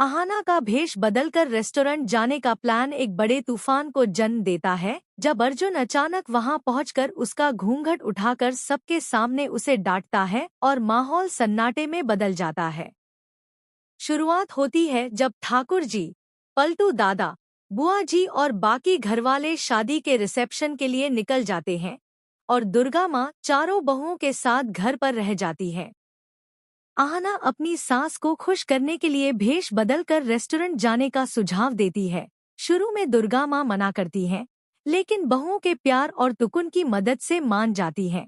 आहाना का भेष बदलकर रेस्टोरेंट जाने का प्लान एक बड़े तूफान को जन्म देता है जब अर्जुन अचानक वहां पहुंचकर उसका घूंघट उठाकर सबके सामने उसे डांटता है और माहौल सन्नाटे में बदल जाता है। शुरुआत होती है जब ठाकुर जी, पलटू दादा, बुआ जी और बाकी घरवाले शादी के रिसेप्शन के लिए निकल जाते हैं और दुर्गा माँ चारों बहुओं के साथ घर पर रह जाती है। आहना अपनी सास को खुश करने के लिए भेष बदलकर रेस्टोरेंट जाने का सुझाव देती है। शुरू में दुर्गा माँ मना करती हैं, लेकिन बहुओं के प्यार और तुकुन की मदद से मान जाती हैं।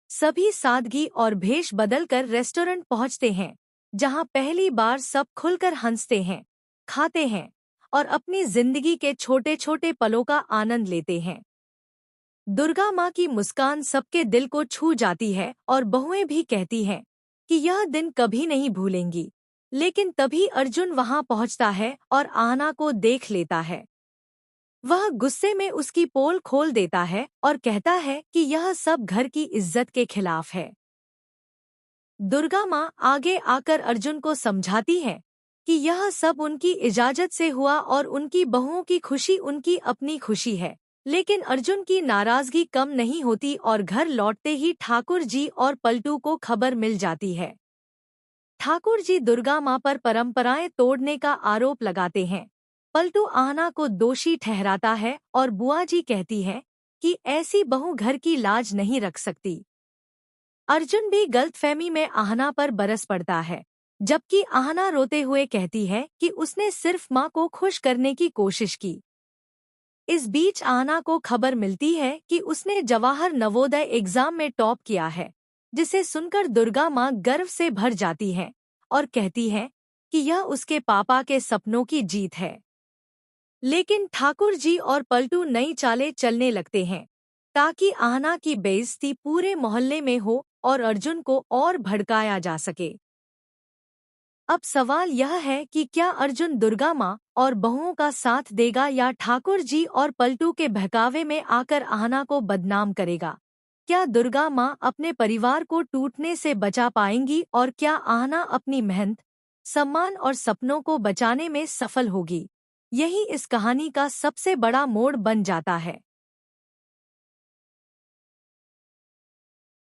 सभी सादगी और भेष बदलकर रेस्टोरेंट पहुंचते हैं, जहां पहली बार सब खुलकर हंसते हैं, खाते हैं और अपनी जिंदगी के छोटे छोटे पलों का आनंद लेते हैं। दुर्गा माँ की मुस्कान सबके दिल को छू जाती है और बहुएं भी कहती हैं कि यह दिन कभी नहीं भूलेंगी। लेकिन तभी अर्जुन वहां पहुंचता है और आहना को देख लेता है। वह गुस्से में उसकी पोल खोल देता है और कहता है कि यह सब घर की इज्जत के खिलाफ है। दुर्गा माँ आगे आकर अर्जुन को समझाती है कि यह सब उनकी इजाजत से हुआ और उनकी बहुओं की खुशी उनकी अपनी खुशी है। लेकिन अर्जुन की नाराजगी कम नहीं होती और घर लौटते ही ठाकुर जी और पलटू को खबर मिल जाती है। ठाकुर जी दुर्गा माँ पर परंपराएं तोड़ने का आरोप लगाते हैं। पलटू आहना को दोषी ठहराता है और बुआ जी कहती है कि ऐसी बहू घर की लाज नहीं रख सकती। अर्जुन भी गलतफहमी में आहना पर बरस पड़ता है, जबकि आहना रोते हुए कहती है कि उसने सिर्फ माँ को खुश करने की कोशिश की। इस बीच आहना को खबर मिलती है कि उसने जवाहर नवोदय एग्जाम में टॉप किया है, जिसे सुनकर दुर्गा माँ गर्व से भर जाती है और कहती है कि यह उसके पापा के सपनों की जीत है। लेकिन ठाकुर जी और पलटू नई चालें चलने लगते हैं ताकि आहना की बेइज्जती पूरे मोहल्ले में हो और अर्जुन को और भड़काया जा सके। अब सवाल यह है कि क्या अर्जुन दुर्गा माँ और बहुओं का साथ देगा या ठाकुर जी और पलटू के बहकावे में आकर आहना को बदनाम करेगा? क्या दुर्गा माँ अपने परिवार को टूटने से बचा पाएंगी और क्या आहना अपनी मेहनत, सम्मान और सपनों को बचाने में सफल होगी? यही इस कहानी का सबसे बड़ा मोड़ बन जाता है।